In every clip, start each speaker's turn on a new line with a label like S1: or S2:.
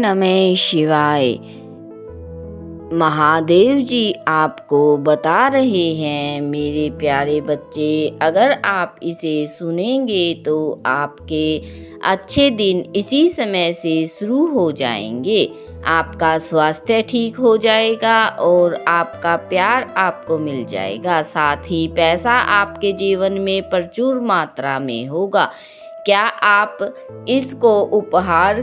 S1: नमः शिवाय। महादेव जी आपको बता रहे हैं, मेरे प्यारे बच्चे, अगर आप इसे सुनेंगे तो आपके अच्छे दिन इसी समय से शुरू हो जाएंगे। आपका स्वास्थ्य ठीक हो जाएगा और आपका प्यार आपको मिल जाएगा। साथ ही पैसा आपके जीवन में प्रचुर मात्रा में होगा। क्या आप इस उपहार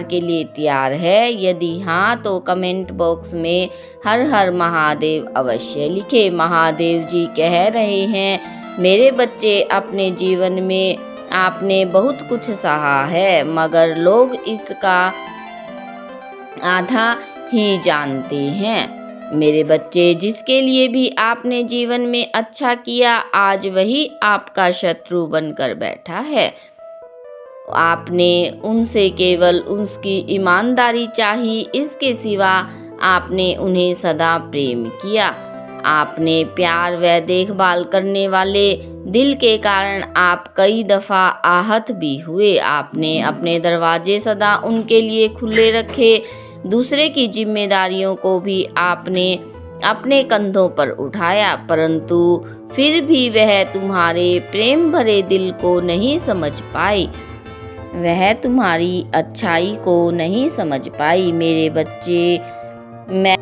S1: के लिए तैयार है? यदि हाँ तो कमेंट बॉक्स में हर हर महादेव अवश्य लिखें। महादेव जी कह रहे हैं, मेरे बच्चे, अपने जीवन में आपने बहुत कुछ सहा है, मगर लोग इसका आधा ही जानते हैं। मेरे बच्चे, जिसके लिए भी आपने जीवन में अच्छा किया, आज वही आपका शत्रु बनकर बैठा है। आपने उनसे केवल उसकी ईमानदारी चाही, इसके सिवा आपने उन्हें सदा प्रेम किया। आपने प्यार व देखभाल करने वाले दिल के कारण आप कई दफ़ा आहत भी हुए। आपने अपने दरवाजे सदा उनके लिए खुले रखे। दूसरे की जिम्मेदारियों को भी आपने अपने कंधों पर उठाया, परंतु फिर भी वह तुम्हारे प्रेम भरे दिल को नहीं समझ पाई। वह तुम्हारी अच्छाई को नहीं समझ पाई। मेरे बच्चे, मैं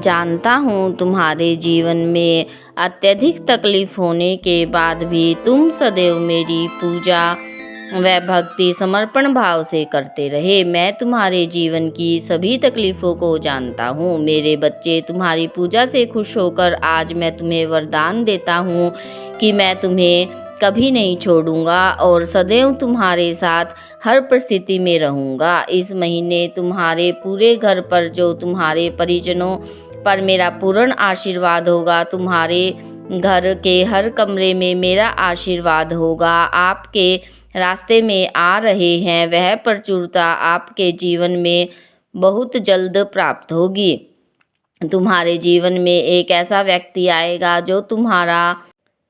S1: जानता हूँ तुम्हारे जीवन में अत्यधिक तकलीफ होने के बाद भी तुम सदैव मेरी पूजा वह भक्ति समर्पण भाव से करते रहे। मैं तुम्हारे जीवन की सभी तकलीफ़ों को जानता हूँ। मेरे बच्चे, तुम्हारी पूजा से खुश होकर आज मैं तुम्हें वरदान देता हूँ कि मैं तुम्हें कभी नहीं छोड़ूंगा और सदैव तुम्हारे साथ हर परिस्थिति में रहूँगा। इस महीने तुम्हारे पूरे घर पर, जो तुम्हारे परिजनों पर मेरा पूर्ण आशीर्वाद होगा। तुम्हारे घर के हर कमरे में मेरा आशीर्वाद होगा। आपके रास्ते में आ रहे हैं वह प्रचुरता आपके जीवन में बहुत जल्द प्राप्त होगी। तुम्हारे जीवन में एक ऐसा व्यक्ति आएगा जो तुम्हारा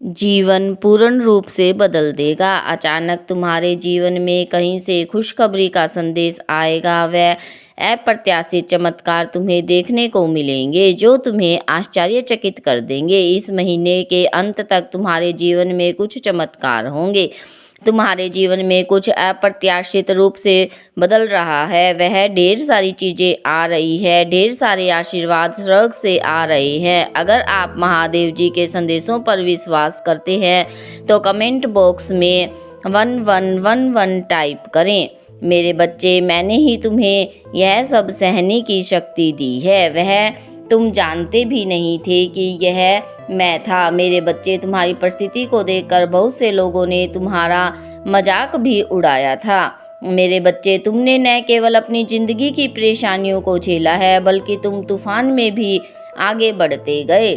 S1: जीवन पूर्ण रूप से बदल देगा। अचानक तुम्हारे जीवन में कहीं से खुशखबरी का संदेश आएगा। वह अप्रत्याशित चमत्कार तुम्हें देखने को मिलेंगे जो तुम्हें आश्चर्यचकित कर देंगे। इस महीने के अंत तक तुम्हारे जीवन में कुछ चमत्कार होंगे। तुम्हारे जीवन में कुछ अप्रत्याशित रूप से बदल रहा है। वह ढेर सारी चीज़ें आ रही है, ढेर सारे आशीर्वाद स्वर्ग से आ रहे हैं। अगर आप महादेव जी के संदेशों पर विश्वास करते हैं तो कमेंट बॉक्स में 1111 टाइप करें। मेरे बच्चे, मैंने ही तुम्हें यह सब सहने की शक्ति दी है। वह तुम जानते भी नहीं थे कि यह मैं था। मेरे बच्चे, तुम्हारी परिस्थिति को देखकर बहुत से लोगों ने तुम्हारा मजाक भी उड़ाया था। मेरे बच्चे, तुमने न केवल अपनी ज़िंदगी की परेशानियों को झेला है, बल्कि तुम तूफान में भी आगे बढ़ते गए।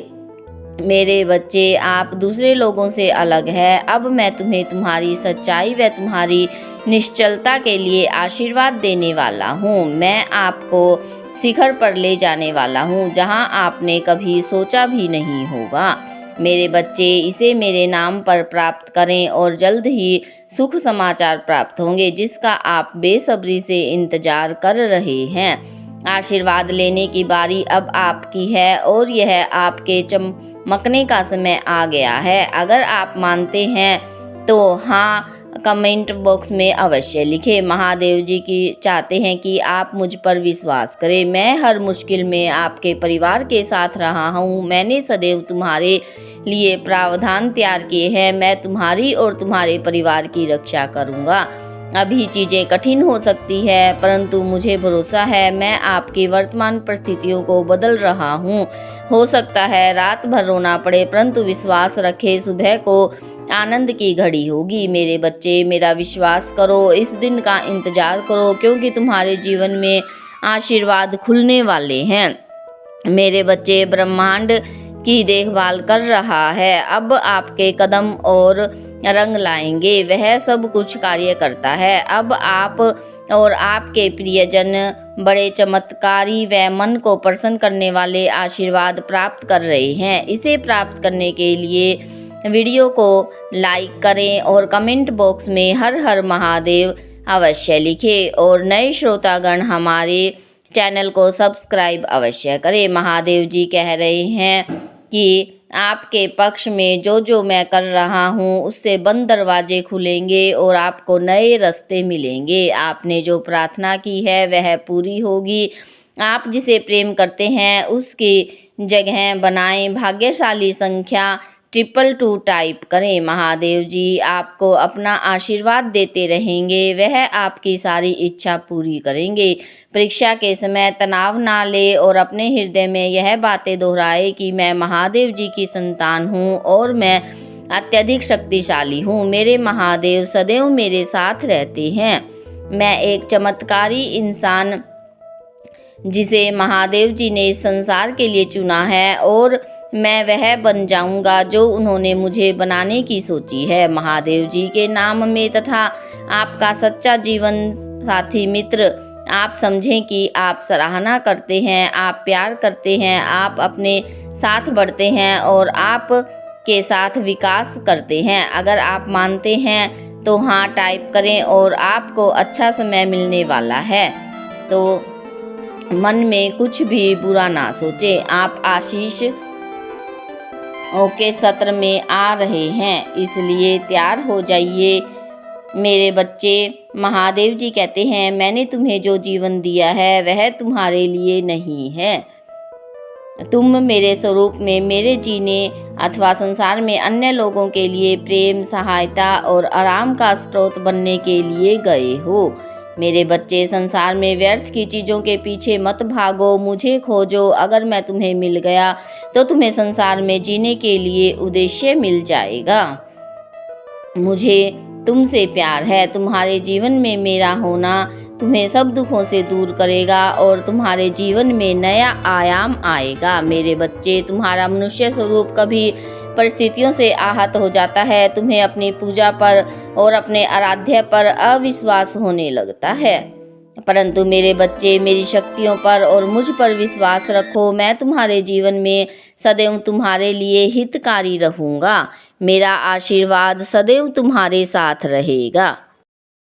S1: मेरे बच्चे, आप दूसरे लोगों से अलग है। अब मैं तुम्हें तुम्हारी सच्चाई व तुम्हारी निश्चलता के लिए आशीर्वाद देने वाला हूँ। मैं आपको शिखर पर ले जाने वाला हूँ, जहाँ आपने कभी सोचा भी नहीं होगा। मेरे बच्चे, इसे मेरे नाम पर प्राप्त करें और जल्द ही सुख समाचार प्राप्त होंगे, जिसका आप बेसब्री से इंतजार कर रहे हैं। आशीर्वाद लेने की बारी अब आपकी है और यह आपके चमकने का समय आ गया है। अगर आप मानते हैं तो हाँ कमेंट बॉक्स में अवश्य लिखें। महादेव जी की चाहते हैं कि आप मुझ पर विश्वास करें। मैं हर मुश्किल में आपके परिवार के साथ रहा हूँ। मैंने सदैव तुम्हारे लिए प्रावधान तैयार किए हैं। मैं तुम्हारी और तुम्हारे परिवार की रक्षा करूँगा। अभी चीज़ें कठिन हो सकती है, परंतु मुझे भरोसा है मैं आपकी वर्तमान परिस्थितियों को बदल रहा हूँ। हो सकता है रात भर रोना पड़े, परंतु विश्वास रखें, सुबह को आनंद की घड़ी होगी। मेरे बच्चे, मेरा विश्वास करो, इस दिन का इंतजार करो, क्योंकि तुम्हारे जीवन में आशीर्वाद खुलने वाले हैं। मेरे बच्चे, ब्रह्मांड की देखभाल कर रहा है। अब आपके कदम और रंग लाएंगे। वह सब कुछ कार्य करता है। अब आप और आपके प्रियजन बड़े चमत्कारी व मन को प्रसन्न करने वाले आशीर्वाद प्राप्त कर रहे हैं। इसे प्राप्त करने के लिए वीडियो को लाइक करें और कमेंट बॉक्स में हर हर महादेव अवश्य लिखें और नए श्रोतागण हमारे चैनल को सब्सक्राइब अवश्य करें। महादेव जी कह रहे हैं कि आपके पक्ष में जो मैं कर रहा हूँ उससे बंद दरवाजे खुलेंगे और आपको नए रास्ते मिलेंगे। आपने जो प्रार्थना की है वह पूरी होगी। आप जिसे प्रेम करते हैं उसकी जगह बनाएं। भाग्यशाली संख्या 222 टाइप करें। महादेव जी आपको अपना आशीर्वाद देते रहेंगे, वह आपकी सारी इच्छा पूरी करेंगे। परीक्षा के समय तनाव ना ले और अपने हृदय में यह बातें दोहराए कि मैं महादेव जी की संतान हूँ और मैं अत्यधिक शक्तिशाली हूँ। मेरे महादेव सदैव मेरे साथ रहते हैं। मैं एक चमत्कारी इंसान जिसे महादेव जी ने इस संसार के लिए चुना है और मैं वह बन जाऊंगा जो उन्होंने मुझे बनाने की सोची है। महादेव जी के नाम में तथा आपका सच्चा जीवन साथी मित्र आप समझें कि आप सराहना करते हैं, आप प्यार करते हैं, आप अपने साथ बढ़ते हैं और आप के साथ विकास करते हैं। अगर आप मानते हैं तो हाँ टाइप करें और आपको अच्छा समय मिलने वाला है। तो मन में कुछ भी बुरा ना सोचें। आप आशीष के सत्र में आ रहे हैं, इसलिए तैयार हो जाइए मेरे बच्चे। महादेव जी कहते हैं मैंने तुम्हें जो जीवन दिया है वह तुम्हारे लिए नहीं है। तुम मेरे स्वरूप में मेरे जीने अथवा संसार में अन्य लोगों के लिए प्रेम, सहायता और आराम का स्रोत बनने के लिए गए हो। मेरे बच्चे संसार में व्यर्थ की चीज़ों के पीछे मत भागो, मुझे खोजो। अगर मैं तुम्हें मिल गया तो तुम्हें संसार में जीने के लिए उद्देश्य मिल जाएगा। मुझे तुमसे प्यार है। तुम्हारे जीवन में मेरा होना तुम्हें सब दुखों से दूर करेगा और तुम्हारे जीवन में नया आयाम आएगा। मेरे बच्चे तुम्हारा मनुष्य स्वरूप कभी परिस्थितियों से आहत हो जाता है। तुम्हें अपनी पूजा पर और अपने आराध्य पर अविश्वास होने लगता है, परंतु मेरे बच्चे मेरी शक्तियों पर और मुझ पर विश्वास रखो। मैं तुम्हारे जीवन में सदैव तुम्हारे लिए हितकारी रहूँगा। मेरा आशीर्वाद सदैव तुम्हारे साथ रहेगा।